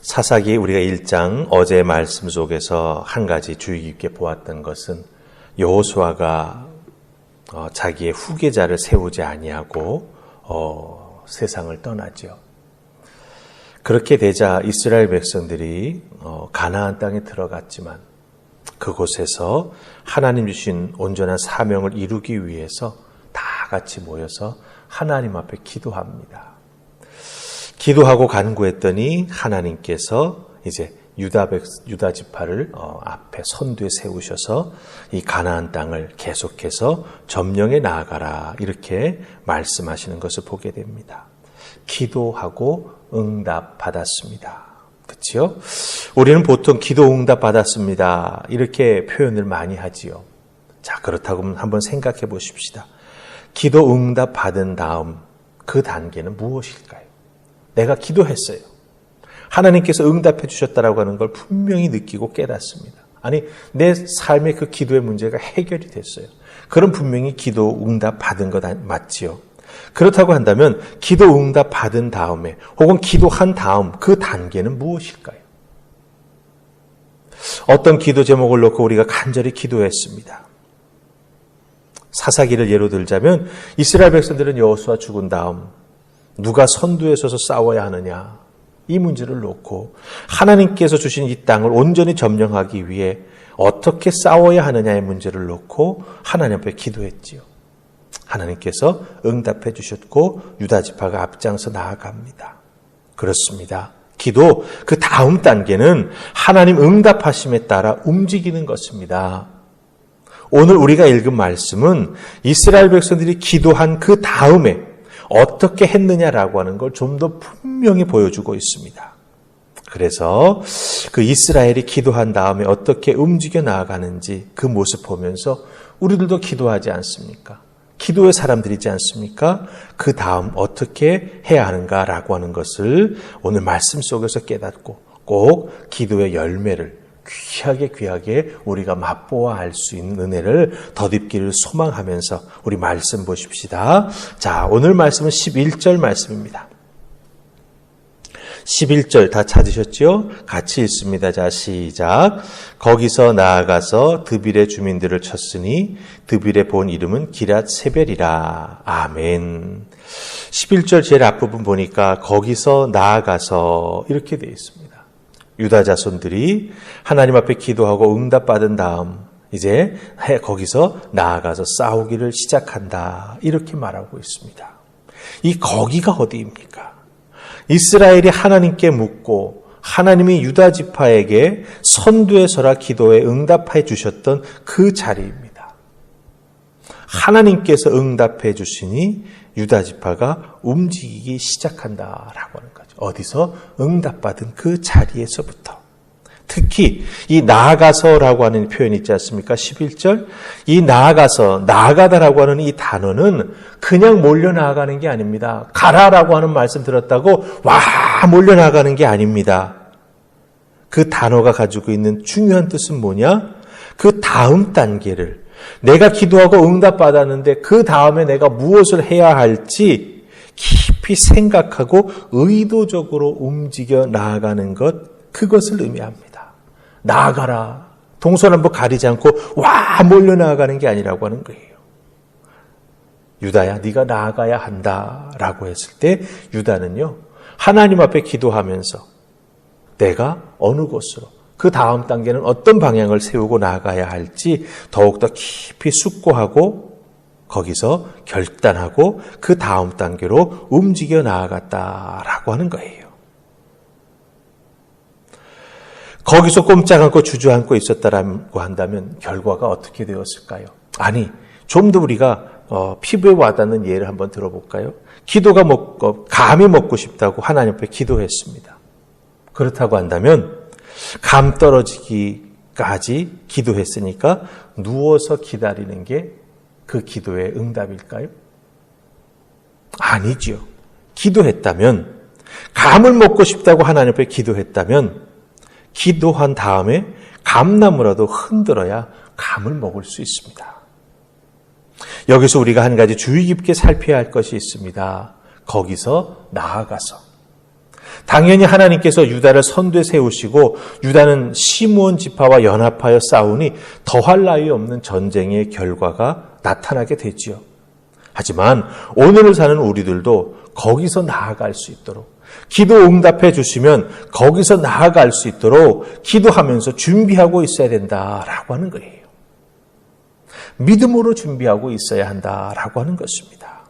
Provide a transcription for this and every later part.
사사기 우리가 1장 어제의 말씀 속에서 한 가지 주의 깊게 보았던 것은 여호수아가 자기의 후계자를 세우지 아니하고 세상을 떠나죠. 그렇게 되자 이스라엘 백성들이 가나안 땅에 들어갔지만 그곳에서 하나님 주신 온전한 사명을 이루기 위해서 다 같이 모여서 하나님 앞에 기도합니다. 기도하고 간구했더니 하나님께서 이제 유다 지파를 앞에 선두에 세우셔서 이 가나안 땅을 계속해서 점령해 나아가라 이렇게 말씀하시는 것을 보게 됩니다. 기도하고 응답 받았습니다. 그렇죠? 우리는 보통 기도 응답 받았습니다 이렇게 표현을 많이 하지요. 자, 그렇다고 한번 생각해 보십시다. 기도 응답 받은 다음 그 단계는 무엇일까요? 내가 기도했어요. 하나님께서 응답해 주셨다라고 하는 걸 분명히 느끼고 깨닫습니다. 아니, 내 삶의 그 기도의 문제가 해결이 됐어요. 그럼 분명히 기도 응답 받은 것 맞지요. 그렇다고 한다면 기도 응답 받은 다음에 혹은 기도한 다음 그 단계는 무엇일까요? 어떤 기도 제목을 놓고 우리가 간절히 기도했습니다. 사사기를 예로 들자면 이스라엘 백성들은 여호수아 죽은 다음 누가 선두에 서서 싸워야 하느냐 이 문제를 놓고 하나님께서 주신 이 땅을 온전히 점령하기 위해 어떻게 싸워야 하느냐의 문제를 놓고 하나님 앞에 기도했지요. 하나님께서 응답해 주셨고 유다 지파가 앞장서 나아갑니다. 그렇습니다. 기도 그 다음 단계는 하나님 응답하심에 따라 움직이는 것입니다. 오늘 우리가 읽은 말씀은 이스라엘 백성들이 기도한 그 다음에 어떻게 했느냐라고 하는 걸 좀 더 분명히 보여주고 있습니다. 그래서 그 이스라엘이 기도한 다음에 어떻게 움직여 나아가는지 그 모습 보면서 우리들도 기도하지 않습니까? 기도의 사람들이지 않습니까? 그 다음 어떻게 해야 하는가라고 하는 것을 오늘 말씀 속에서 깨닫고 꼭 기도의 열매를 귀하게 우리가 맛보아 알 수 있는 은혜를 덧입기를 소망하면서 우리 말씀 보십시다. 자, 오늘 말씀은 11절 말씀입니다. 11절 다 찾으셨죠? 같이 읽습니다. 자, 시작. 거기서 나아가서 드빌의 주민들을 쳤으니 드빌의 본 이름은 기랏세벨이라. 아멘. 11절 제일 앞부분 보니까 거기서 나아가서 이렇게 되어 있습니다. 유다 자손들이 하나님 앞에 기도하고 응답받은 다음 이제 거기서 나아가서 싸우기를 시작한다. 이렇게 말하고 있습니다. 이 거기가 어디입니까? 이스라엘이 하나님께 묻고 하나님이 유다 지파에게 선두에 서라 기도에 응답해 주셨던 그 자리입니다. 하나님께서 응답해 주시니 유다 지파가 움직이기 시작한다라고 하는 거죠. 어디서? 응답받은 그 자리에서부터. 특히 이 나아가서라고 하는 표현이 있지 않습니까? 11절. 이 나아가다라고 하는 이 단어는 그냥 몰려나가는 게 아닙니다. 가라라고 하는 말씀 들었다고 와 몰려나가는 게 아닙니다. 그 단어가 가지고 있는 중요한 뜻은 뭐냐? 그 다음 단계를 내가 기도하고 응답받았는데 그 다음에 내가 무엇을 해야 할지 깊이 생각하고 의도적으로 움직여 나아가는 것, 그것을 의미합니다. 나아가라. 동서남북 가리지 않고 와 몰려 나아가는 게 아니라고 하는 거예요. 유다야 네가 나아가야 한다라고 했을 때 유다는요 하나님 앞에 기도하면서 내가 어느 곳으로 그 다음 단계는 어떤 방향을 세우고 나아가야 할지 더욱더 깊이 숙고하고 거기서 결단하고 그 다음 단계로 움직여 나아갔다라고 하는 거예요. 거기서 꼼짝 않고 주저앉고 있었다라고 한다면 결과가 어떻게 되었을까요? 아니, 좀 더 우리가 피부에 와닿는 예를 한번 들어볼까요? 감이 먹고 싶다고 하나님 앞에 기도했습니다. 그렇다고 한다면 감 떨어지기까지 기도했으니까 누워서 기다리는 게 그 기도의 응답일까요? 아니죠. 기도했다면, 감을 먹고 싶다고 하나님 앞에 기도했다면 기도한 다음에 감나무라도 흔들어야 감을 먹을 수 있습니다. 여기서 우리가 한 가지 주의 깊게 살펴야 할 것이 있습니다. 거기서 나아가서 당연히 하나님께서 유다를 선두에 세우시고 유다는 시므온 지파와 연합하여 싸우니 더할 나위 없는 전쟁의 결과가 나타나게 되지요. 하지만 오늘을 사는 우리들도 거기서 나아갈 수 있도록, 기도 응답해 주시면 거기서 나아갈 수 있도록 기도하면서 준비하고 있어야 된다라고 하는 거예요. 믿음으로 준비하고 있어야 한다라고 하는 것입니다.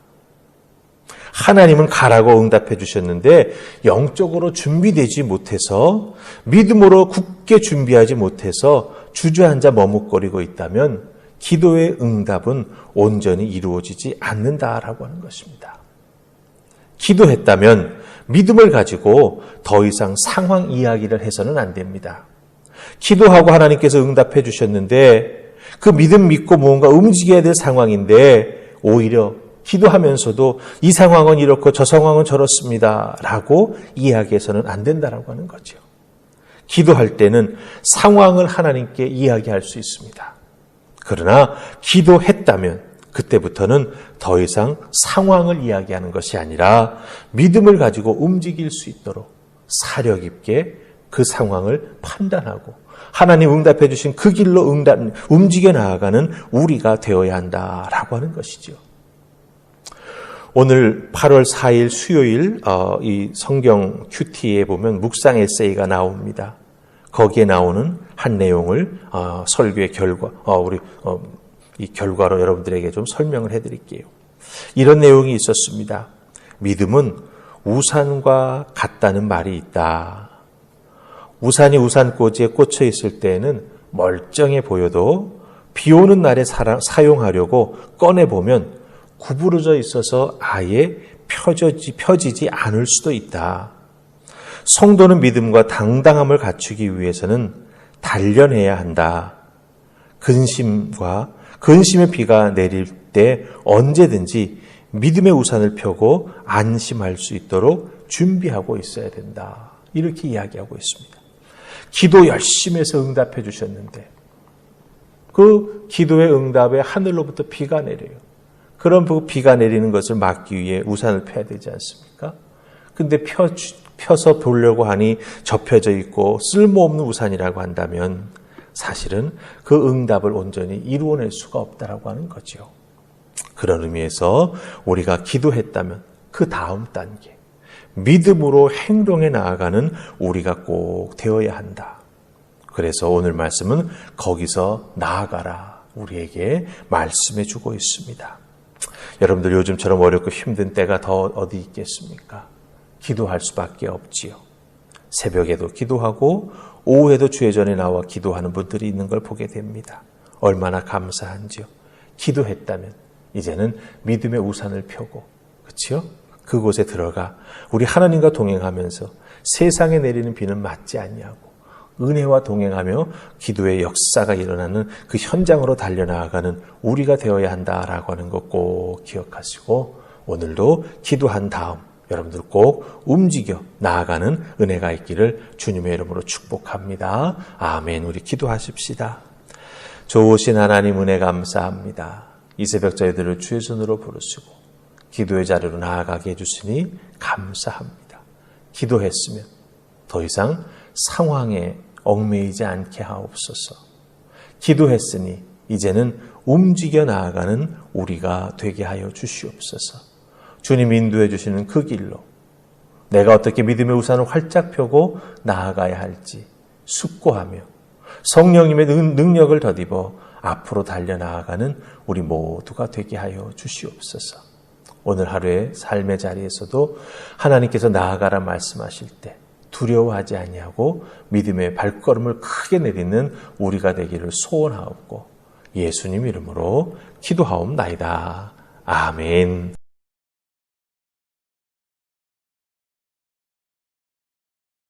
하나님은 가라고 응답해 주셨는데 영적으로 준비되지 못해서, 믿음으로 굳게 준비하지 못해서 주저앉아 머뭇거리고 있다면 기도의 응답은 온전히 이루어지지 않는다라고 하는 것입니다. 기도했다면 믿음을 가지고 더 이상 상황 이야기를 해서는 안 됩니다. 기도하고 하나님께서 응답해 주셨는데 그 믿음 믿고 무언가 움직여야 될 상황인데 오히려 기도하면서도 이 상황은 이렇고 저 상황은 저렇습니다 라고 이야기해서는 안 된다라고 하는 거죠. 기도할 때는 상황을 하나님께 이야기할 수 있습니다. 그러나 기도했다면 그때부터는 더 이상 상황을 이야기하는 것이 아니라 믿음을 가지고 움직일 수 있도록 사력 있게 그 상황을 판단하고 하나님 응답해 주신 그 길로 움직여 나아가는 우리가 되어야 한다라고 하는 것이죠. 오늘 8월 4일 수요일 이 성경 큐티에 보면 묵상 에세이가 나옵니다. 거기에 나오는 한 내용을 설교의 결과, 이 결과로 여러분들에게 좀 설명을 해드릴게요. 이런 내용이 있었습니다. 믿음은 우산과 같다는 말이 있다. 우산이 우산꽂이에 꽂혀 있을 때에는 멀쩡해 보여도 비 오는 날에 사용하려고 꺼내보면 구부러져 있어서 아예 펴지지 않을 수도 있다. 성도는 믿음과 당당함을 갖추기 위해서는 단련해야 한다. 근심의 비가 내릴 때 언제든지 믿음의 우산을 펴고 안심할 수 있도록 준비하고 있어야 된다. 이렇게 이야기하고 있습니다. 기도 열심히 해서 응답해 주셨는데 그 기도의 응답에 하늘로부터 비가 내려요. 그런 비가 내리는 것을 막기 위해 우산을 펴야 되지 않습니까? 근데 펴서 보려고 하니 접혀져 있고 쓸모없는 우산이라고 한다면 사실은 그 응답을 온전히 이루어낼 수가 없다라고 하는 거죠. 그런 의미에서 우리가 기도했다면 그 다음 단계, 믿음으로 행동해 나아가는 우리가 꼭 되어야 한다. 그래서 오늘 말씀은 거기서 나아가라 우리에게 말씀해 주고 있습니다. 여러분들 요즘처럼 어렵고 힘든 때가 더 어디 있겠습니까? 기도할 수밖에 없지요. 새벽에도 기도하고 오후에도 주의 전에 나와 기도하는 분들이 있는 걸 보게 됩니다. 얼마나 감사한지요. 기도했다면 이제는 믿음의 우산을 펴고, 그렇죠? 그곳에 들어가 우리 하나님과 동행하면서 세상에 내리는 비는 맞지 않냐고 은혜와 동행하며 기도의 역사가 일어나는 그 현장으로 달려나가는 우리가 되어야 한다라고 하는 것 꼭 기억하시고 오늘도 기도한 다음 여러분들 꼭 움직여 나아가는 은혜가 있기를 주님의 이름으로 축복합니다. 아멘. 우리 기도하십시다. 좋으신 하나님 은혜 감사합니다. 이 새벽 저희들을 주의 손으로 부르시고 기도의 자리로 나아가게 해주시니 감사합니다. 기도했으면 더 이상 상황에 얽매이지 않게 하옵소서. 기도했으니 이제는 움직여 나아가는 우리가 되게 하여 주시옵소서. 주님 인도해 주시는 그 길로 내가 어떻게 믿음의 우산을 활짝 펴고 나아가야 할지 숙고하며 성령님의 능력을 덧입어 앞으로 달려나아가는 우리 모두가 되게 하여 주시옵소서. 오늘 하루의 삶의 자리에서도 하나님께서 나아가라 말씀하실 때 두려워하지 아니하고 믿음의 발걸음을 크게 내딛는 우리가 되기를 소원하옵고 예수님 이름으로 기도하옵나이다. 아멘.